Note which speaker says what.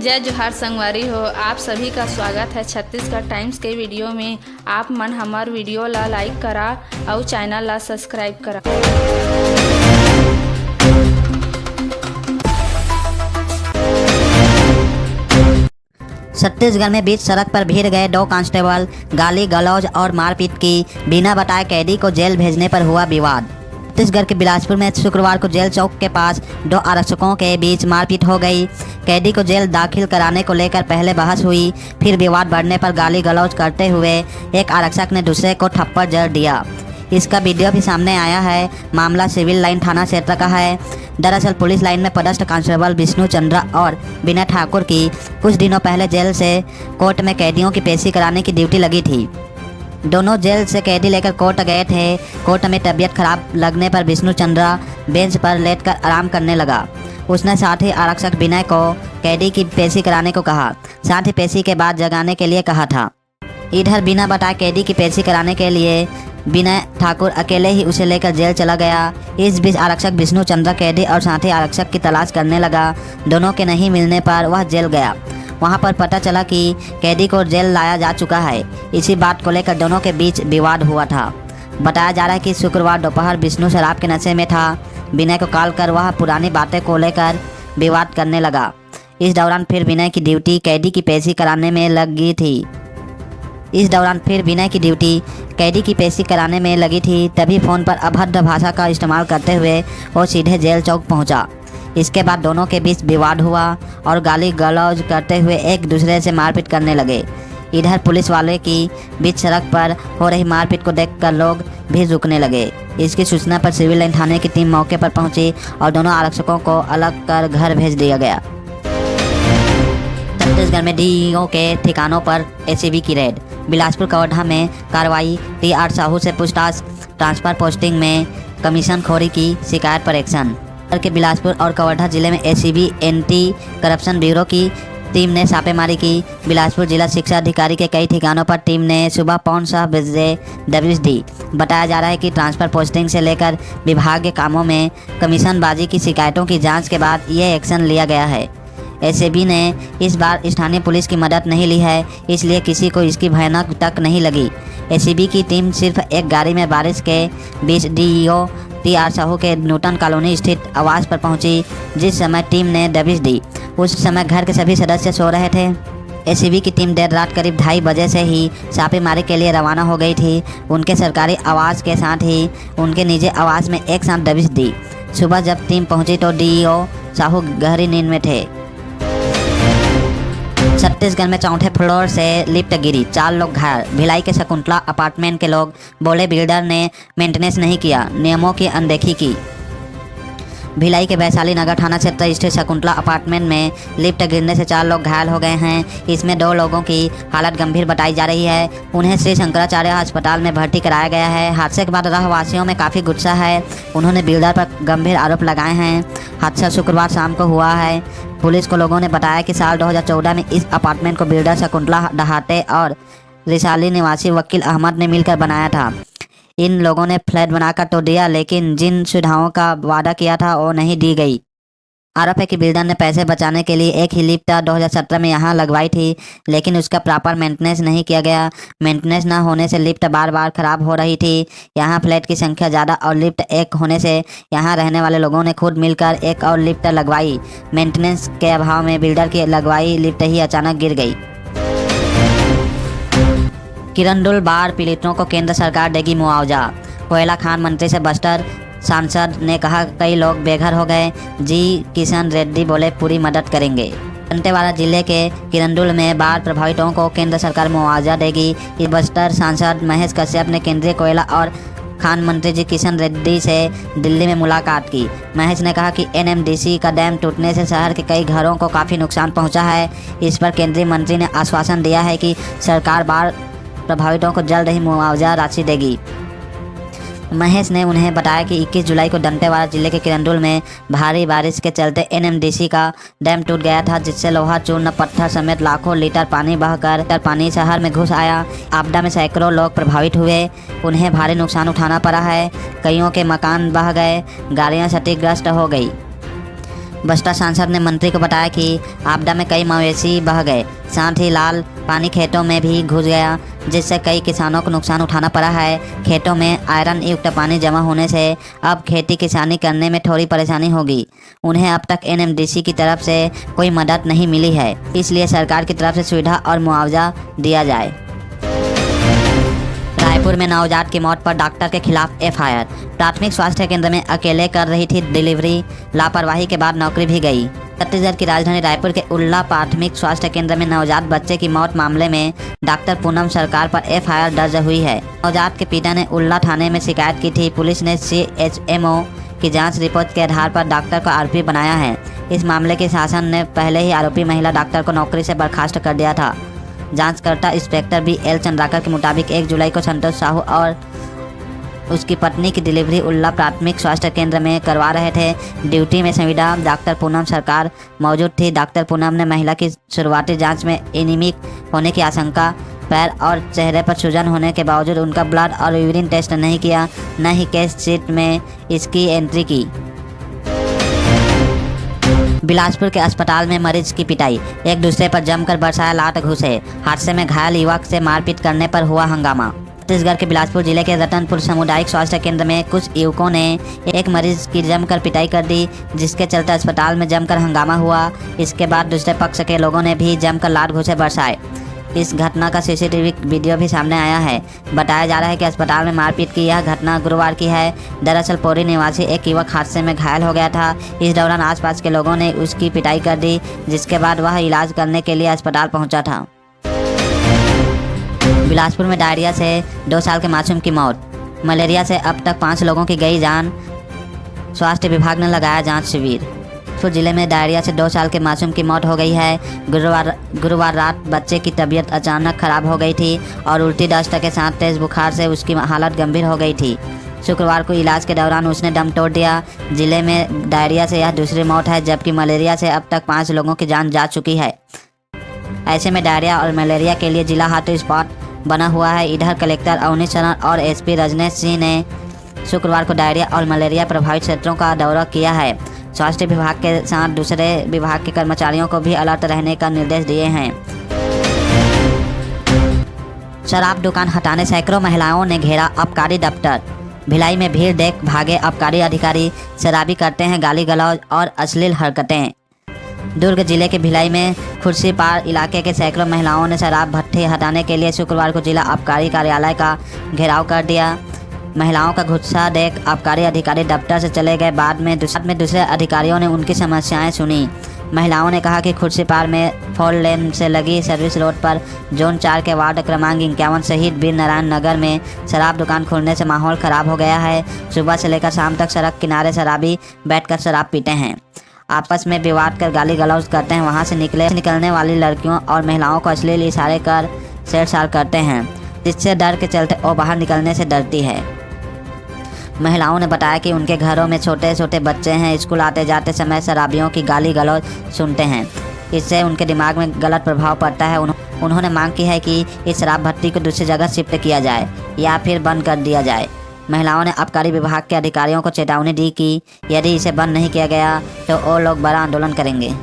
Speaker 1: जय जोहार संगवारी हो। आप सभी का स्वागत है छत्तीसगढ़ टाइम्स के वीडियो में। आप मन हमार वीडियो ला लाइक करा और चैनल ला सब्सक्राइब करा।
Speaker 2: छत्तीसगढ़ में बीच सड़क पर भिड़ गए 2 कांस्टेबल, गाली गलौज और मारपीट की। बिना बताए कैदी को जेल भेजने पर हुआ विवाद। छत्तीसगढ़ के बिलासपुर में शुक्रवार को जेल चौक के पास 2 आरक्षकों के बीच मारपीट हो गई। कैदी को जेल दाखिल कराने को लेकर पहले बहस हुई, फिर विवाद बढ़ने पर गाली गलौज करते हुए एक आरक्षक ने दूसरे को थप्पड़ जड़ दिया। इसका वीडियो भी सामने आया है। मामला सिविल लाइन थाना क्षेत्र का है। दरअसल पुलिस लाइन में पदस्थ कांस्टेबल विष्णु चंद्रा और विनय ठाकुर की कुछ दिनों पहले जेल से कोर्ट में कैदियों की पेशी कराने की ड्यूटी लगी थी। दोनों जेल से कैदी लेकर कोर्ट गए थे। कोर्ट में तबीयत खराब लगने पर विष्णु चंद्रा बेंच पर लेटकर आराम करने लगा। उसने साथ ही आरक्षक विनय को कैदी की पेशी कराने को कहा, साथ ही पेशी के बाद जगाने के लिए कहा था। इधर बिना बताए कैदी की पेशी कराने के लिए विनय ठाकुर अकेले ही उसे लेकर जेल चला गया। इस बीच आरक्षक विष्णु चंद्रा कैदी और साथी आरक्षक की तलाश करने लगा। दोनों के नहीं मिलने पर वह जेल गया। वहां पर पता चला कि कैदी को जेल लाया जा चुका है। इसी बात को लेकर दोनों के बीच विवाद हुआ था। बताया जा रहा है कि शुक्रवार दोपहर विष्णु शराब के नशे में था। विनय को कॉल कर वह पुरानी बातें को लेकर विवाद करने लगा। इस दौरान फिर विनय की ड्यूटी कैदी की पेशी कराने में लगी थी। तभी फ़ोन पर अभद्र भाषा का इस्तेमाल करते हुए वो सीधे जेल चौक पहुंचा। इसके बाद दोनों के बीच विवाद हुआ और गाली गलौज करते हुए एक दूसरे से मारपीट करने लगे। इधर पुलिस वाले की बीच सड़क पर हो रही मारपीट को देखकर लोग भी रुकने लगे। इसकी सूचना पर सिविल लाइन थाने की टीम मौके पर पहुंची और दोनों आरक्षकों को अलग कर घर भेज दिया गया। छत्तीसगढ़ में डीईओ के ठिकानों पर एसीबी की रेड। बिलासपुर कवर्धा में कार्रवाई। टी.आर. साहू से पूछताछ। ट्रांसफर पोस्टिंग में कमीशन खोरी की शिकायत पर एक्शन। के बिलासपुर और कवर्धा जिले में एसीबी एंटी करप्शन ब्यूरो की टीम ने छापेमारी की। बिलासपुर जिला शिक्षा अधिकारी के कई ठिकानों पर टीम ने सुबह 5:15 बजे दबिश दी। बताया जा रहा है कि ट्रांसफर पोस्टिंग से लेकर विभागीय कामों में कमीशनबाजी की शिकायतों की जांच के बाद ये एक्शन लिया गया है। एसीबी ने इस बार स्थानीय पुलिस की मदद नहीं ली है, इसलिए किसी को इसकी भयानक तक नहीं लगी। एसीबी की टीम सिर्फ एक गाड़ी में बारिश के बीच डीईओ टी.आर. साहू के नूतन कॉलोनी स्थित आवास पर पहुंची। जिस समय टीम ने दबिश दी उस समय घर के सभी सदस्य सो रहे थे। एसीबी की टीम देर रात करीब 2:30 बजे से ही छापेमारी के लिए रवाना हो गई थी। उनके सरकारी आवास के साथ ही उनके निजी आवास में एक साथ दबिश दी। सुबह जब टीम पहुंची तो डीईओ साहू गहरी नींद में थे। छत्तीसगढ़ में चौथे फ्लोर से लिफ्ट गिरी, 4 लोग घायल। भिलाई के शकुंतला अपार्टमेंट के लोग बोले बिल्डर ने मेंटेनेंस नहीं किया, नियमों की अनदेखी की। भिलाई के वैशाली नगर थाना क्षेत्र स्थित शकुंतला अपार्टमेंट में लिफ्ट गिरने से 4 लोग घायल हो गए हैं। इसमें 2 लोगों की हालत गंभीर बताई जा रही है। उन्हें श्री शंकराचार्य अस्पताल में भर्ती कराया गया है। हादसे के बाद रहवासियों में काफ़ी गुस्सा है। उन्होंने बिल्डर पर गंभीर आरोप लगाए हैं। हादसा शुक्रवार शाम को हुआ है। पुलिस को लोगों ने बताया कि साल 2014 में इस अपार्टमेंट को बिल्डर शकुंतला डहाटे और रिसाली निवासी वकील अहमद ने मिलकर बनाया था। इन लोगों ने फ्लैट बनाकर तो दिया, लेकिन जिन सुविधाओं का वादा किया था वो नहीं दी गई। आरोप है कि बिल्डर ने पैसे बचाने के लिए एक ही लिफ्ट 2017 में यहाँ लगवाई थी, लेकिन उसका प्रॉपर मेंटेनेंस नहीं किया गया। मेंटेनेंस न होने से लिफ्ट बार बार खराब हो रही थी। यहाँ फ्लैट की संख्या ज़्यादा और लिफ्ट एक होने से यहाँ रहने वाले लोगों ने खुद मिलकर एक और लिफ्ट लगवाई। मेंटेनेंस के अभाव में बिल्डर की लगवाई लिफ्ट ही अचानक गिर गई। किरंदुल बाढ़ पीड़ितों को केंद्र सरकार देगी मुआवजा। कोयला खान मंत्री से बस्तर सांसद ने कहा कई लोग बेघर हो गए। जी किशन रेड्डी बोले पूरी मदद करेंगे। दंतेवाड़ा जिले के किरंदुल में बाढ़ प्रभावितों को केंद्र सरकार मुआवजा देगी। इस बस्तर सांसद महेश कश्यप ने केंद्रीय कोयला और खान मंत्री जी किशन रेड्डी से दिल्ली में मुलाकात की। महेश ने कहा कि एनएमडीसी का डैम टूटने से शहर के कई घरों को काफ़ी नुकसान पहुंचा है। इस पर केंद्रीय मंत्री ने आश्वासन दिया है कि सरकार बाढ़ प्रभावितों को जल्द ही मुआवजा राशि देगी। महेश ने उन्हें बताया कि 21 जुलाई को दंतेवाड़ा जिले के किरंदुल में भारी बारिश के चलते एनएमडीसी का डैम टूट गया था, जिससे लोहा चूर्ण पत्थर समेत लाखों लीटर पानी बहकर पानी शहर में घुस आया। आपदा में सैकड़ों लोग प्रभावित हुए, उन्हें भारी नुकसान उठाना पड़ा है। कईयों के मकान बह गए, गाड़ियां क्षतिग्रस्त हो गई। बसपा सांसद ने मंत्री को बताया कि आपदा में कई मवेशी बह गए, साथ ही लाल पानी खेतों में भी घुस गया, जिससे कई किसानों को नुकसान उठाना पड़ा है। खेतों में आयरन युक्त पानी जमा होने से अब खेती किसानी करने में थोड़ी परेशानी होगी। उन्हें अब तक एनएमडीसी की तरफ से कोई मदद नहीं मिली है, इसलिए सरकार की तरफ से सुविधा और मुआवजा दिया जाए। रायपुर में नवजात की मौत पर डॉक्टर के खिलाफ एफआईआर। प्राथमिक स्वास्थ्य केंद्र में अकेले कर रही थी डिलीवरी, लापरवाही के बाद नौकरी भी गई। छत्तीसगढ़ की राजधानी रायपुर के उल्ला प्राथमिक स्वास्थ्य केंद्र में नवजात बच्चे की मौत मामले में डॉक्टर पूनम सरकार पर एफआईआर दर्ज हुई है। नवजात के पिता ने उल्ला थाने में शिकायत की थी। पुलिस ने सीएचएमओ की जांच रिपोर्ट के आधार पर डॉक्टर को आरोपी बनाया है। इस मामले के शासन ने पहले ही आरोपी महिला डॉक्टर को नौकरी से बर्खास्त कर दिया था। जांचकर्ता इंस्पेक्टर BL चंद्राकर के मुताबिक 1 जुलाई को संतोष साहू और उसकी पत्नी की डिलीवरी उल्ला प्राथमिक स्वास्थ्य केंद्र में करवा रहे थे। ड्यूटी में संविदा डॉक्टर पूनम सरकार मौजूद थी। डॉक्टर पूनम ने महिला की शुरुआती जांच में एनीमिक होने की आशंका, पैर और चेहरे पर सूजन होने के बावजूद उनका ब्लड और यूरिन टेस्ट नहीं किया, न ही केस शीट में इसकी एंट्री की। बिलासपुर के अस्पताल में मरीज की पिटाई, एक दूसरे पर जमकर बरसाया लात घूसे। हादसे में घायल युवक से मारपीट करने पर हुआ हंगामा। छत्तीसगढ़ के बिलासपुर जिले के रतनपुर सामुदायिक स्वास्थ्य केंद्र में कुछ युवकों ने एक मरीज की जमकर पिटाई कर दी, जिसके चलते अस्पताल में जमकर हंगामा हुआ। इसके बाद दूसरे पक्ष के लोगों ने भी जमकर लात घूसे बरसाए। इस घटना का सीसीटीवी वीडियो भी सामने आया है। बताया जा रहा है कि अस्पताल में मारपीट की यह घटना गुरुवार की है। दरअसल पोरी निवासी एक युवक हादसे में घायल हो गया था। इस दौरान आसपास के लोगों ने उसकी पिटाई कर दी, जिसके बाद वह इलाज करने के लिए अस्पताल पहुंचा था। बिलासपुर में डायरिया से 2 साल के मासूम की मौत। मलेरिया से अब तक 5 लोगों की गई जान। स्वास्थ्य विभाग ने लगाया जांच शिविर। बिलासपुर जिले में डायरिया से 2 साल के मासूम की मौत हो गई है। गुरुवार रात बच्चे की तबीयत अचानक खराब हो गई थी और उल्टी दस्त के साथ तेज बुखार से उसकी हालत गंभीर हो गई थी। शुक्रवार को इलाज के दौरान उसने दम तोड़ दिया। जिले में डायरिया से यह दूसरी मौत है, जबकि मलेरिया से अब तक 5 लोगों की जान जा चुकी है। ऐसे में डायरिया और मलेरिया के लिए जिला हॉट स्पॉट बना हुआ है। इधर कलेक्टर अवनीश शरण और एसपी रजनेश सिंह ने शुक्रवार को डायरिया और मलेरिया प्रभावित क्षेत्रों का दौरा किया है। स्वास्थ्य विभाग के साथ दूसरे विभाग के कर्मचारियों को भी अलर्ट रहने का निर्देश दिए हैं। शराब दुकान हटाने सैकड़ों महिलाओं ने घेरा आबकारी दफ्तर। भिलाई में भीड़ देख भागे आबकारी अधिकारी। शराबी करते हैं गाली गलौज और अश्लील हरकतें। दुर्ग जिले के भिलाई में खुर्सीपार इलाके के सैकड़ों महिलाओं ने शराब भट्ठी हटाने के लिए शुक्रवार को जिला आबकारी कार्यालय का घेराव कर दिया। महिलाओं का गुस्सा देख आबकारी अधिकारी दफ्तर से चले गए। बाद में दूसरे अधिकारियों ने उनकी समस्याएं सुनी। महिलाओं ने कहा कि खुर्सीपार में 4 लेन से लगी सर्विस रोड पर जोन 4 के वार्ड क्रमांक 51 सहित वीर नारायण नगर में शराब दुकान खुलने से माहौल खराब हो गया है। सुबह से लेकर शाम तक सड़क किनारे शराबी बैठकर शराब पीते हैं, आपस में विवाद कर गाली गलौज करते हैं। वहां से निकलने वाली लड़कियों और महिलाओं को अश्लील इशारे कर छेड़छाड़ करते हैं, जिससे डर के चलते वो बाहर निकलने से डरती है। महिलाओं ने बताया कि उनके घरों में छोटे छोटे बच्चे हैं। स्कूल आते जाते समय शराबियों की गाली गलौज सुनते हैं, इससे उनके दिमाग में गलत प्रभाव पड़ता है। उन्होंने मांग की है कि इस शराब भट्टी को दूसरी जगह शिफ्ट किया जाए या फिर बंद कर दिया जाए। महिलाओं ने आबकारी विभाग के अधिकारियों को चेतावनी दी कि यदि इसे बंद नहीं किया गया तो वो लोग बड़ा आंदोलन करेंगे।